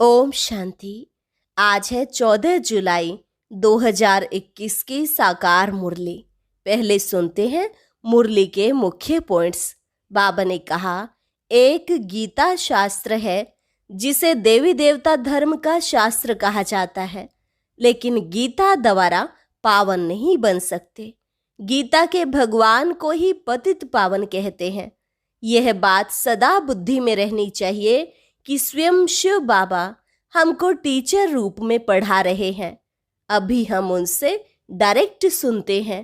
ओम शांति। आज है 14 जुलाई 2021 की साकार मुरली। पहले सुनते हैं मुरली के मुख्य पॉइंट्स। बाबा ने कहा, एक गीता शास्त्र है जिसे देवी देवता धर्म का शास्त्र कहा जाता है, लेकिन गीता द्वारा पावन नहीं बन सकते। गीता के भगवान को ही पतित पावन कहते हैं। यह बात सदा बुद्धि में रहनी चाहिए कि स्वयं शिव बाबा हमको टीचर रूप में पढ़ा रहे हैं। अभी हम उनसे डायरेक्ट सुनते हैं।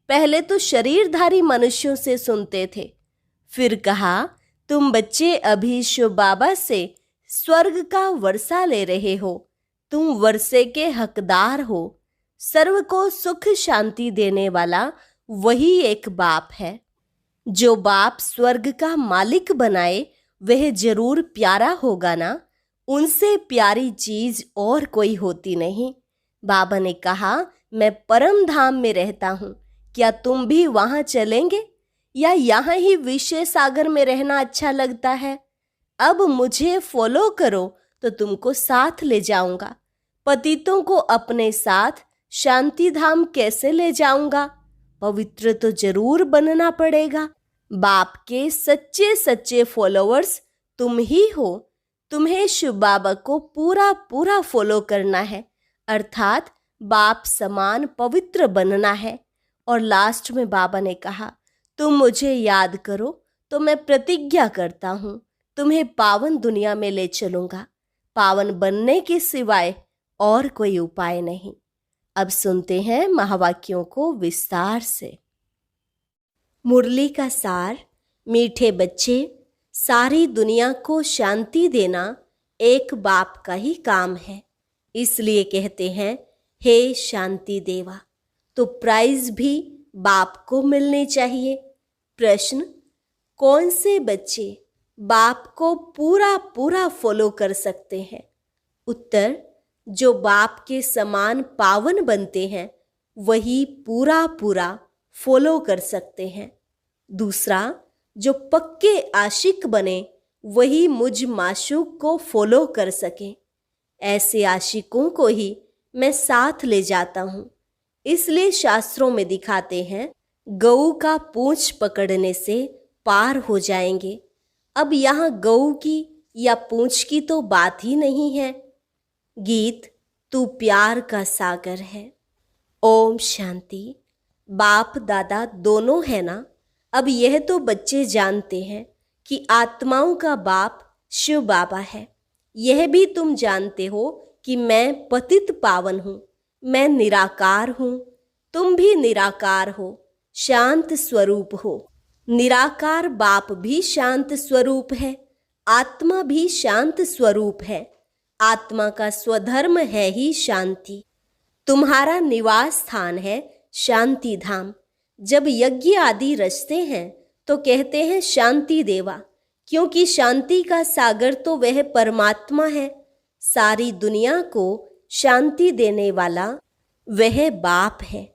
पहले तो शरीरधारी मनुष्यों से सुनते थे, फिर कहा, तुम बच्चे अभी शिव बाबा से स्वर्ग का वर्षा ले रहे हो, तुम वर्षे के हकदार हो। सर्व को सुख शांति देने वाला वही एक बाप है। जो बाप स्वर्ग का मालिक बनाए वह जरूर प्यारा होगा ना। उनसे प्यारी चीज और कोई होती नहीं। बाबा ने कहा, मैं परम धाम में रहता हूँ, क्या तुम भी वहां चलेंगे या यहाँ ही विषय सागर में रहना अच्छा लगता है? अब मुझे फॉलो करो तो तुमको साथ ले जाऊंगा। पतितों को अपने साथ शांति धाम कैसे ले जाऊंगा? पवित्र तो जरूर बनना पड़ेगा। बाप के सच्चे सच्चे फॉलोअर्स तुम ही हो। तुम्हें शिव बाबा को पूरा पूरा फॉलो करना है, अर्थात बाप समान पवित्र बनना है। और लास्ट में बाबा ने कहा, तुम मुझे याद करो तो मैं प्रतिज्ञा करता हूँ तुम्हें पावन दुनिया में ले चलूंगा। पावन बनने के सिवाय और कोई उपाय नहीं। अब सुनते हैं महावाक्यों को विस्तार से। मुरली का सार। मीठे बच्चे, सारी दुनिया को शांति देना एक बाप का ही काम है। इसलिए कहते हैं, हे शांति देवा। तो प्राइज भी बाप को मिलने चाहिए। प्रश्न, कौन से बच्चे बाप को पूरा पूरा फॉलो कर सकते हैं? उत्तर, जो बाप के समान पावन बनते हैं वही पूरा पूरा फॉलो कर सकते हैं। दूसरा, जो पक्के आशिक बने वही मुझ माशूक को फॉलो कर सके। ऐसे आशिकों को ही मैं साथ ले जाता हूँ। इसलिए शास्त्रों में दिखाते हैं, गऊ का पूंछ पकड़ने से पार हो जाएंगे। अब यहाँ गऊ की या पूंछ की तो बात ही नहीं है। गीत, तू प्यार का सागर है। ओम शांति। बाप दादा दोनों है ना। अब यह तो बच्चे जानते हैं कि आत्माओं का बाप शिव बाबा है। यह भी तुम जानते हो कि मैं पतित पावन हूँ, मैं निराकार हूँ। तुम भी निराकार हो, शांत स्वरूप हो। निराकार बाप भी शांत स्वरूप है, आत्मा भी शांत स्वरूप है। आत्मा का स्वधर्म है ही शांति। तुम्हारा निवास स्थान है शांति धाम। जब यज्ञ आदि रचते हैं तो कहते हैं शांति देवा, क्योंकि शांति का सागर तो वह परमात्मा है। सारी दुनिया को शांति देने वाला वह बाप है।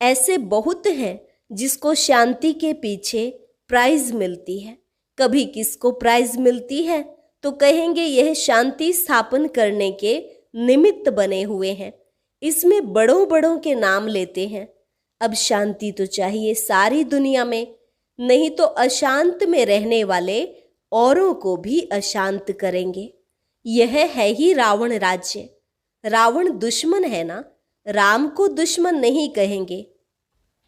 ऐसे बहुत हैं जिसको शांति के पीछे प्राइज मिलती है। कभी किसको प्राइज मिलती है तो कहेंगे यह शांति स्थापन करने के निमित्त बने हुए हैं। इसमें बड़ों बड़ों के नाम लेते हैं। अब शांति तो चाहिए सारी दुनिया में, नहीं तो अशांत में रहने वाले औरों को भी अशांत करेंगे। यह है ही रावण राज्य। रावण दुश्मन है ना, राम को दुश्मन नहीं कहेंगे।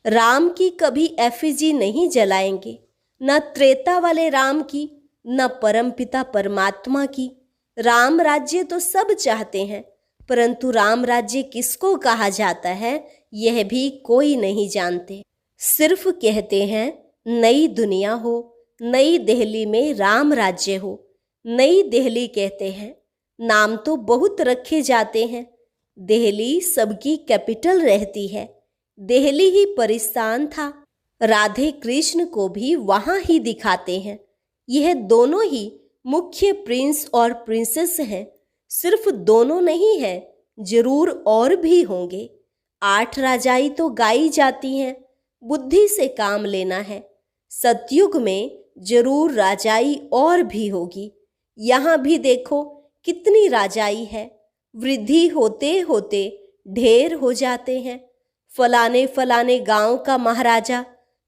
राम की कभी एफिजी नहीं जलाएंगे, न त्रेता वाले राम की, न परमपिता परमात्मा की। राम राज्य तो सब चाहते हैं, परंतु राम राज्य किसको कहा जाता है यह भी कोई नहीं जानते। सिर्फ कहते हैं नई दुनिया हो, नई दिल्ली में राम राज्य हो। नई दिल्ली कहते हैं, नाम तो बहुत रखे जाते हैं। दिल्ली सबकी कैपिटल रहती है। दिल्ली ही परिस्थान था। राधे कृष्ण को भी वहां ही दिखाते हैं। यह दोनों ही मुख्य प्रिंस और प्रिंसेस हैं। सिर्फ दोनों नहीं है, जरूर और भी होंगे। 8 राजाई तो गाई जाती हैं। बुद्धि से काम लेना है। सतयुग में जरूर राजाई और भी होगी। यहाँ भी देखो कितनी राजाई है। वृद्धि होते होते ढेर हो जाते हैं। फलाने फलाने गांव का महाराजा।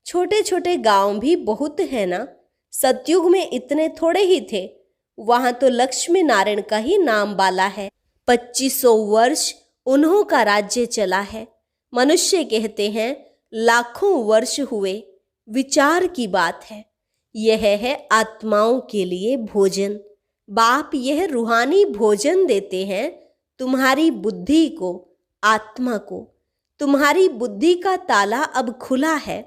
छोटे छोटे गांव भी बहुत है ना। सतयुग में इतने थोड़े ही थे। वहां तो लक्ष्मी नारायण का ही नाम बाला है। 2500 वर्ष उन्हों का राज्य चला है। मनुष्य कहते हैं लाखों वर्ष हुए। विचार की बात है। यह है आत्माओं के लिए भोजन। बाप यह रूहानी भोजन देते हैं तुम्हारी बुद्धि को, आत्मा को। तुम्हारी बुद्धि का ताला अब खुला है।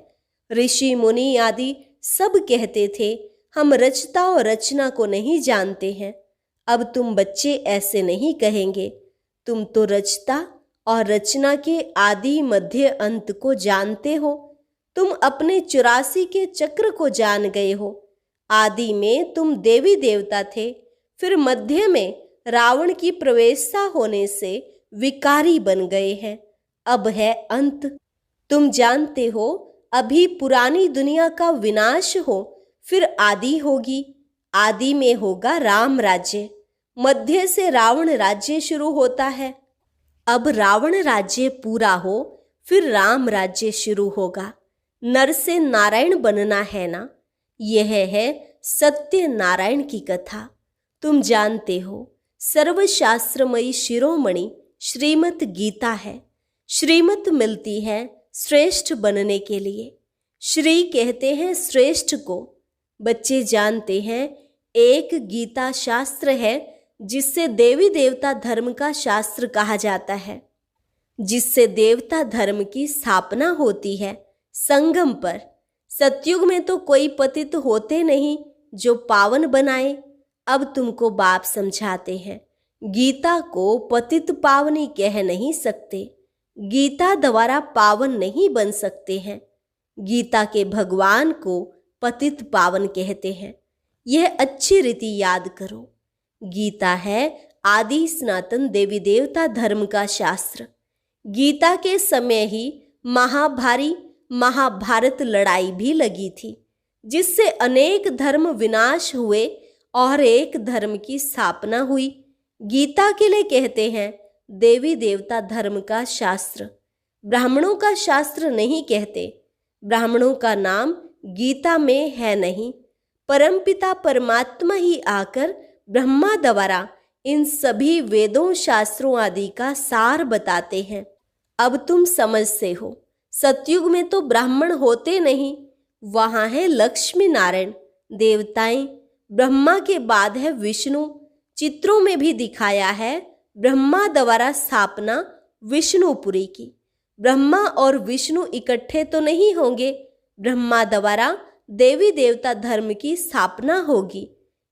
ऋषि मुनि आदि सब कहते थे हम रचता और रचना को नहीं जानते हैं। अब तुम बच्चे ऐसे नहीं कहेंगे। तुम तो रचता और रचना के आदि मध्य अंत को जानते हो। तुम अपने 84 के चक्र को जान गए हो। आदि में तुम देवी देवता थे, फिर मध्य में रावण की प्रवेशता होने से विकारी बन गए हैं। अब है अंत। तुम जानते हो अभी पुरानी दुनिया का विनाश हो, फिर आदि होगी। आदि में होगा राम राज्य। मध्य से रावण राज्य शुरू होता है। अब रावण राज्य पूरा हो, फिर राम राज्य शुरू होगा। नर से नारायण बनना है ना। यह है सत्य नारायण की कथा। तुम जानते हो सर्वशास्त्रमयी शिरोमणि श्रीमद् गीता है। श्रीमत मिलती है श्रेष्ठ बनने के लिए। श्री कहते हैं श्रेष्ठ को। बच्चे जानते हैं एक गीता शास्त्र है जिससे देवी देवता धर्म का शास्त्र कहा जाता है, जिससे देवता धर्म की स्थापना होती है संगम पर। सतयुग में तो कोई पतित होते नहीं जो पावन बनाए। अब तुमको बाप समझाते हैं गीता को पतित पावनी कह नहीं सकते। गीता द्वारा पावन नहीं बन सकते हैं। गीता के भगवान को पतित पावन कहते हैं। यह अच्छी रीति याद करो। गीता है आदि सनातन देवी देवता धर्म का शास्त्र। गीता के समय ही महाभारत लड़ाई भी लगी थी, जिससे अनेक धर्म विनाश हुए और एक धर्म की स्थापना हुई। गीता के लिए कहते हैं देवी देवता धर्म का शास्त्र। ब्राह्मणों का शास्त्र नहीं कहते। ब्राह्मणों का नाम गीता में है नहीं। परमपिता परमात्मा ही आकर ब्रह्मा द्वारा इन सभी वेदों शास्त्रों आदि का सार बताते हैं। अब तुम समझते हो सतयुग में तो ब्राह्मण होते नहीं। वहां है लक्ष्मी नारायण देवताएं। ब्रह्मा के बाद है विष्णु। चित्रों में भी दिखाया है ब्रह्मा द्वारा स्थापना विष्णुपुरी की। ब्रह्मा और विष्णु इकट्ठे तो नहीं होंगे। ब्रह्मा द्वारा देवी देवता धर्म की स्थापना होगी।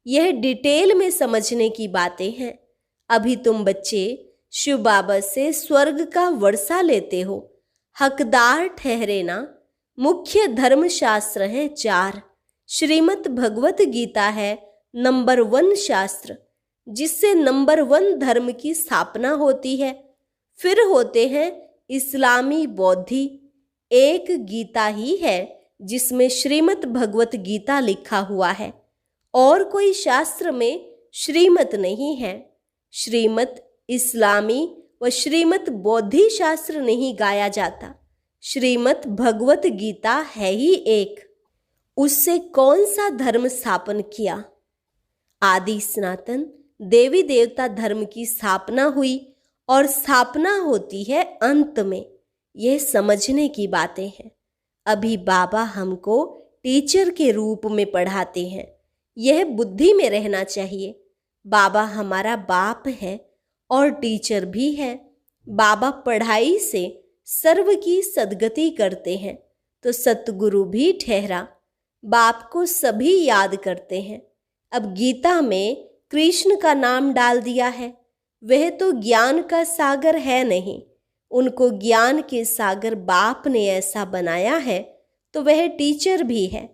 यह डिटेल में समझने की बातें हैं। अभी तुम बच्चे शिव बाबा से स्वर्ग का वर्षा लेते हो। हकदार ठहरे ना। मुख्य धर्म शास्त्र हैं 4। श्रीमद् भगवत गीता है नंबर 1 शास्त्र, जिससे नंबर 1 धर्म की स्थापना होती है। फिर होते हैं इस्लामी बौद्धि। एक गीता ही है जिसमें श्रीमद् भगवत गीता लिखा हुआ है, और कोई शास्त्र में श्रीमत नहीं है। श्रीमत इस्लामी व श्रीमद् बौद्धि शास्त्र नहीं गाया जाता। श्रीमद् भगवत गीता है ही एक। उससे कौन सा धर्म स्थापन किया? आदि सनातन देवी देवता धर्म की स्थापना हुई, और स्थापना होती है अंत में। यह समझने की बातें हैं। अभी बाबा हमको टीचर के रूप में पढ़ाते हैं। यह बुद्धि में रहना चाहिए। बाबा हमारा बाप है और टीचर भी है। बाबा पढ़ाई से सर्व की सद्गति करते हैं, तो सतगुरु भी ठहरा। बाप को सभी याद करते हैं। अब गीता में कृष्ण का नाम डाल दिया है। वह तो ज्ञान का सागर है नहीं। उनको ज्ञान के सागर बाप ने ऐसा बनाया है, तो वह टीचर भी है।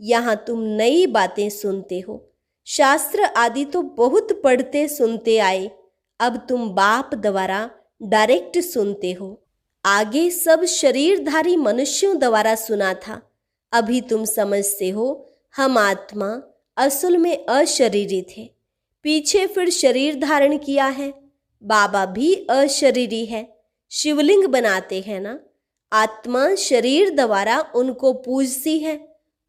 यहाँ तुम नई बातें सुनते हो। शास्त्र आदि तो बहुत पढ़ते सुनते आए। अब तुम बाप द्वारा डायरेक्ट सुनते हो। आगे सब शरीरधारी मनुष्यों द्वारा सुना था। अभी तुम समझते हो हम आत्मा असल में अशरीरी थे। पीछे फिर शरीर धारण किया है। बाबा भी अशरीरी है, शिवलिंग बनाते हैं ना। आत्मा शरीर द्वारा उनको पूजती है,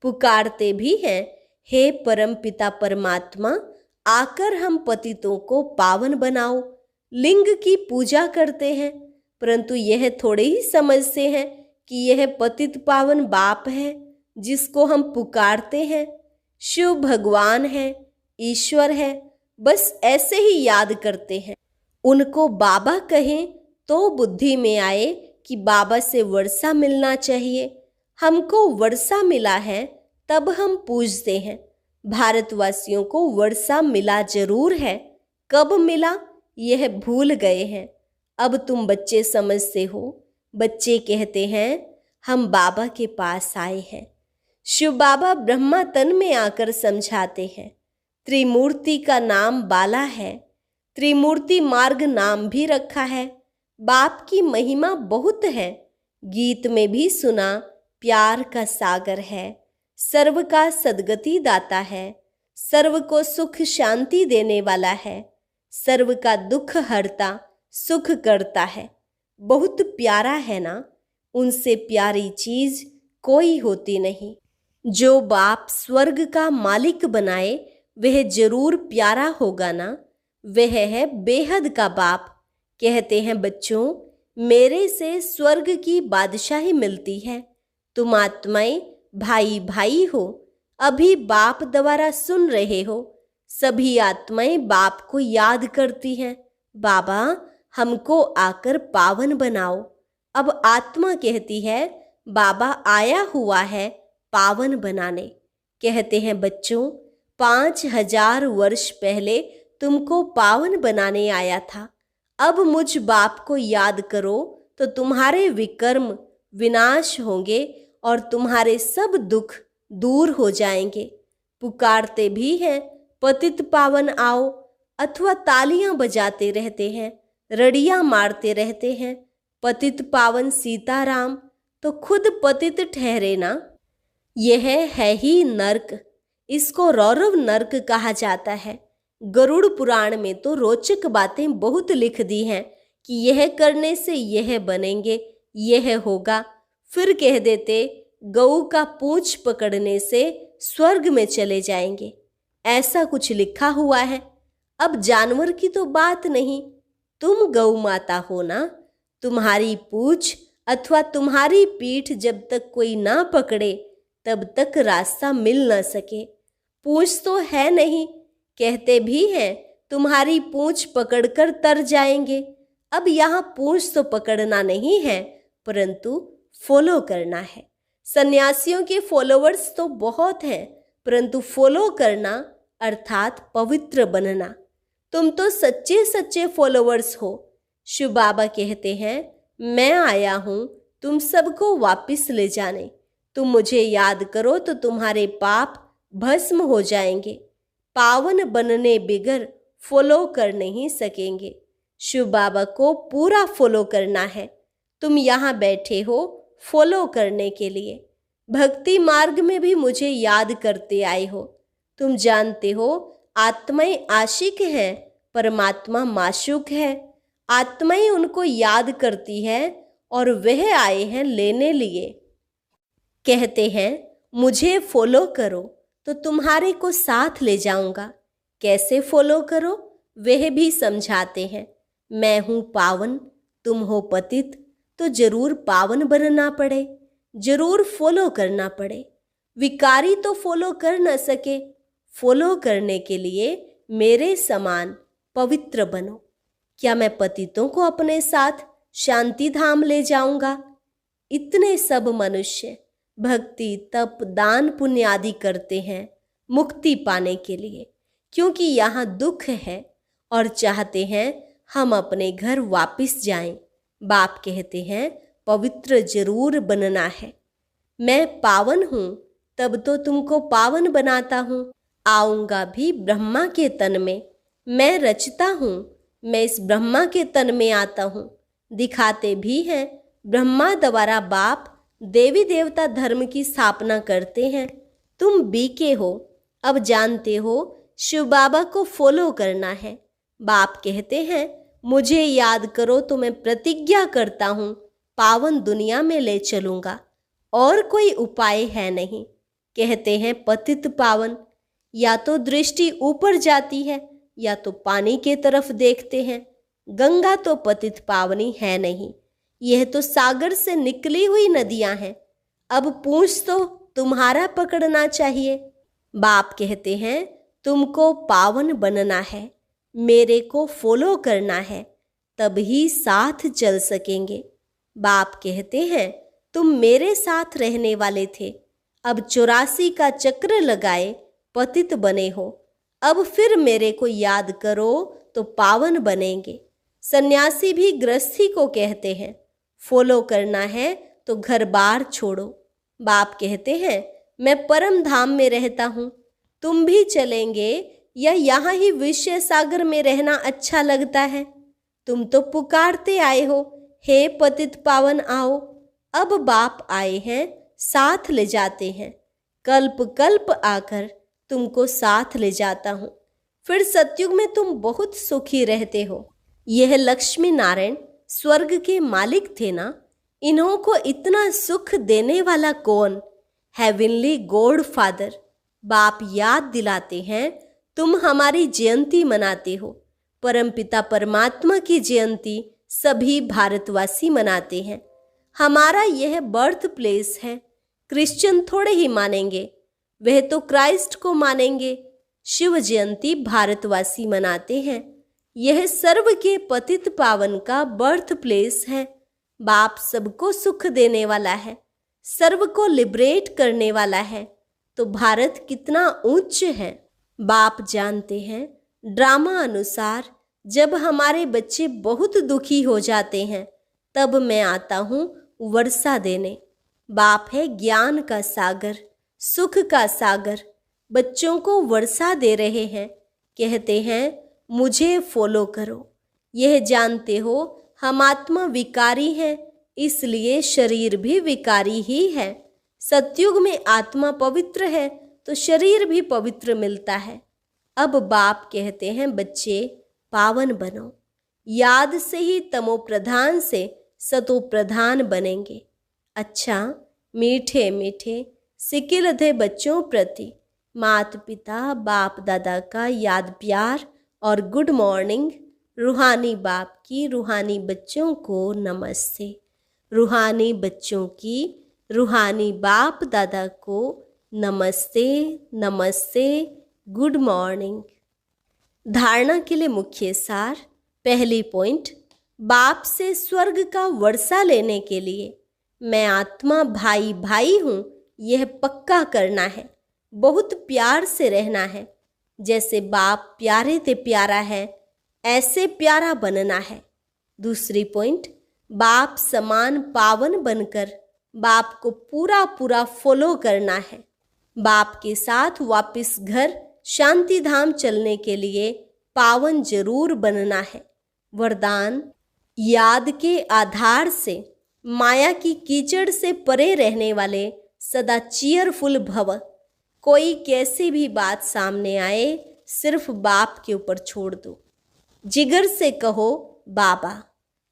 पुकारते भी हैं, हे परम पिता परमात्मा, आकर हम पतितों को पावन बनाओ। लिंग की पूजा करते हैं, परंतु यह थोड़े ही समझते हैं कि यह पतित पावन बाप है जिसको हम पुकारते हैं। शिव भगवान है, ईश्वर है, बस ऐसे ही याद करते हैं। उनको बाबा कहें तो बुद्धि में आए कि बाबा से वर्षा मिलना चाहिए। हमको वर्षा मिला है तब हम पूजते हैं। भारतवासियों को वर्षा मिला जरूर है, कब मिला यह भूल गए हैं। अब तुम बच्चे समझते हो। बच्चे कहते हैं हम बाबा के पास आए हैं। शिव बाबा ब्रह्मा तन में आकर समझाते हैं। त्रिमूर्ति का नाम बाला है, त्रिमूर्ति मार्ग नाम भी रखा है। बाप की महिमा बहुत है, गीत में भी सुना, प्यार का सागर है, सर्व का सद्गति दाता है, सर्व को सुख शांति देने वाला है, सर्व का दुख हरता सुख करता है। बहुत प्यारा है ना, उनसे प्यारी चीज कोई होती नहीं। जो बाप स्वर्ग का मालिक बनाए वह जरूर प्यारा होगा ना, वह है बेहद का बाप। कहते हैं बच्चों, मेरे से स्वर्ग की बादशाही मिलती है। तुम आत्माएं भाई भाई हो, अभी बाप द्वारा सुन रहे हो। सभी आत्माएं बाप को याद करती हैं, बाबा हमको आकर पावन बनाओ। अब आत्मा कहती है बाबा आया हुआ है पावन बनाने। कहते हैं बच्चों, 5000 वर्ष पहले तुमको पावन बनाने आया था। अब मुझ बाप को याद करो तो तुम्हारे विकर्म विनाश होंगे और तुम्हारे सब दुख दूर हो जाएंगे। पुकारते भी हैं पतित पावन आओ, अथवा तालियां बजाते रहते हैं, रड़ियां मारते रहते हैं पतित पावन सीताराम, तो खुद पतित ठहरे ना। यह है ही नर्क, इसको रौरव नर्क कहा जाता है। गरुड़ पुराण में तो रोचक बातें बहुत लिख दी हैं कि यह करने से यह बनेंगे, यह होगा। फिर कह देते गऊ का पूंछ पकड़ने से स्वर्ग में चले जाएंगे, ऐसा कुछ लिखा हुआ है। अब जानवर की तो बात नहीं, तुम गौ माता हो ना, तुम्हारी पूंछ अथवा तुम्हारी पीठ जब तक कोई ना पकड़े तब तक रास्ता मिल न सके। पूंछ तो है नहीं, कहते भी हैं तुम्हारी पूंछ पकड़कर तर जाएंगे। अब यहाँ पूंछ तो पकड़ना नहीं है, परंतु फॉलो करना है। सन्यासियों के फॉलोवर्स तो बहुत हैं, परंतु फॉलो करना अर्थात पवित्र बनना। तुम तो सच्चे सच्चे फॉलोवर्स हो। शिव बाबा कहते हैं मैं आया हूँ तुम सबको वापस ले जाने। तुम मुझे याद करो तो तुम्हारे पाप भस्म हो जाएंगे। पावन बनने बिगर फॉलो कर नहीं सकेंगे। शिव बाबा को पूरा फॉलो करना है। तुम यहाँ बैठे हो फॉलो करने के लिए। भक्ति मार्ग में भी मुझे याद करते आए हो। तुम जानते हो आत्माएं आशिक हैं, परमात्मा माशूक है। आत्माएं उनको याद करती है और वह आए हैं लेने लिए। कहते हैं मुझे फॉलो करो तो तुम्हारे को साथ ले जाऊंगा। कैसे फॉलो करो वह भी समझाते हैं। मैं हूँ पावन, तुम हो पतित, तो जरूर पावन बनना पड़े, जरूर फॉलो करना पड़े। विकारी तो फॉलो कर न सके। फॉलो करने के लिए मेरे समान पवित्र बनो। क्या मैं पतितों को अपने साथ शांति धाम ले जाऊंगा? इतने सब मनुष्य भक्ति तप दान पुण्य आदि करते हैं मुक्ति पाने के लिए, क्योंकि यहाँ दुख है और चाहते हैं हम अपने घर वापस जाएं। बाप कहते हैं पवित्र जरूर बनना है। मैं पावन हूँ तब तो तुमको पावन बनाता हूँ। आऊँगा भी ब्रह्मा के तन में। मैं रचता हूँ, मैं इस ब्रह्मा के तन में आता हूँ। दिखाते भी हैं ब्रह्मा द्वारा बाप देवी देवता धर्म की स्थापना करते हैं। तुम बीके हो, अब जानते हो शिव बाबा को फॉलो करना है। बाप कहते हैं, मुझे याद करो तो मैं प्रतिज्ञा करता हूँ पावन दुनिया में ले चलूँगा, और कोई उपाय है नहीं। कहते हैं पतित पावन, या तो दृष्टि ऊपर जाती है या तो पानी के तरफ देखते हैं। गंगा तो पतित पावनी है नहीं, यह तो सागर से निकली हुई नदियां हैं। अब पूंछ तो तुम्हारा पकड़ना चाहिए। बाप कहते हैं, तुमको पावन बनना है, मेरे को फॉलो करना है, तभी साथ चल सकेंगे। बाप कहते हैं, तुम मेरे साथ रहने वाले थे, अब 84 का चक्र लगाए पतित बने हो, अब फिर मेरे को याद करो तो पावन बनेंगे। सन्यासी भी गृहस्थी को कहते हैं, फॉलो करना है तो घर बार छोड़ो। बाप कहते हैं, मैं परम धाम में रहता हूँ, तुम भी चलेंगे या यहाँ ही विषय सागर में रहना अच्छा लगता है? तुम तो पुकारते आए हो, हे पतित पावन आओ। अब बाप आए हैं, साथ ले जाते हैं। कल्प कल्प आकर तुमको साथ ले जाता हूँ, फिर सतयुग में तुम बहुत सुखी रहते हो। यह लक्ष्मी नारायण स्वर्ग के मालिक थे ना, इन्हों को इतना सुख देने वाला कौन? Heavenly God father. बाप याद दिलाते हैं, तुम हमारी जयंती मनाते हो। परमपिता परमात्मा की जयंती सभी भारतवासी मनाते हैं। हमारा यह बर्थ प्लेस है। क्रिश्चियन थोड़े ही मानेंगे, वह तो क्राइस्ट को मानेंगे। शिव जयंती भारतवासी मनाते हैं। यह सर्व के पतित पावन का बर्थ प्लेस है। बाप सबको सुख देने वाला है, सर्व को लिबरेट करने वाला है, तो भारत कितना उच्च है। बाप जानते हैं, ड्रामा अनुसार जब हमारे बच्चे बहुत दुखी हो जाते हैं तब मैं आता हूँ वर्षा देने। बाप है ज्ञान का सागर, सुख का सागर, बच्चों को वर्षा दे रहे हैं। कहते हैं मुझे फॉलो करो। यह जानते हो हम आत्मा विकारी हैं, इसलिए शरीर भी विकारी ही है। सतयुग में आत्मा पवित्र है तो शरीर भी पवित्र मिलता है। अब बाप कहते हैं बच्चे पावन बनो, याद से ही तमो प्रधान से सतो प्रधान बनेंगे। अच्छा, मीठे मीठे सिकिलधे बच्चों प्रति माता पिता बाप दादा का याद प्यार और गुड मॉर्निंग। रूहानी बाप की रूहानी बच्चों को नमस्ते। रूहानी बच्चों की रूहानी बाप दादा को नमस्ते नमस्ते, गुड मॉर्निंग। धारणा के लिए मुख्य सार। पहली पॉइंट, बाप से स्वर्ग का वर्षा लेने के लिए मैं आत्मा भाई भाई हूँ, यह पक्का करना है। बहुत प्यार से रहना है। जैसे बाप प्यारे ते प्यारा है, ऐसे प्यारा बनना है। दूसरी पॉइंट, बाप समान पावन बनकर बाप को पूरा पूरा फॉलो करना है। बाप के साथ वापस घर शांति धाम चलने के लिए पावन जरूर बनना है। वरदान, याद के आधार से माया की कीचड़ से परे रहने वाले सदा चीयरफुल भव। कोई कैसी भी बात सामने आए, सिर्फ बाप के ऊपर छोड़ दो। जिगर से कहो बाबा,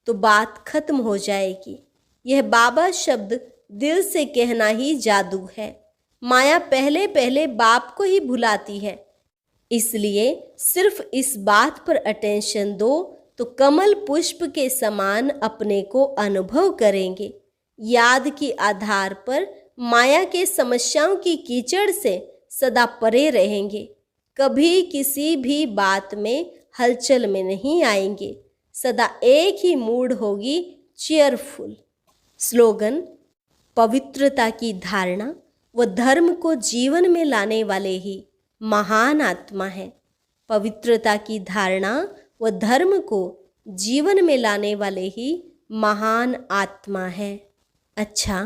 तो बात खत्म हो जाएगी। यह बाबा शब्द दिल से कहना ही जादू है। माया पहले पहले बाप को ही भुलाती है, इसलिए सिर्फ इस बात पर अटेंशन दो तो कमल पुष्प के समान अपने को अनुभव करेंगे। याद के आधार पर माया के समस्याओं की कीचड़ से सदा परे रहेंगे। कभी किसी भी बात में हलचल में नहीं आएंगे। सदा एक ही मूड होगी, चीयरफुल। स्लोगन, पवित्रता की धारणा व धर्म को जीवन में लाने वाले ही महान आत्मा है। पवित्रता की धारणा व धर्म को जीवन में लाने वाले ही महान आत्मा है। अच्छा,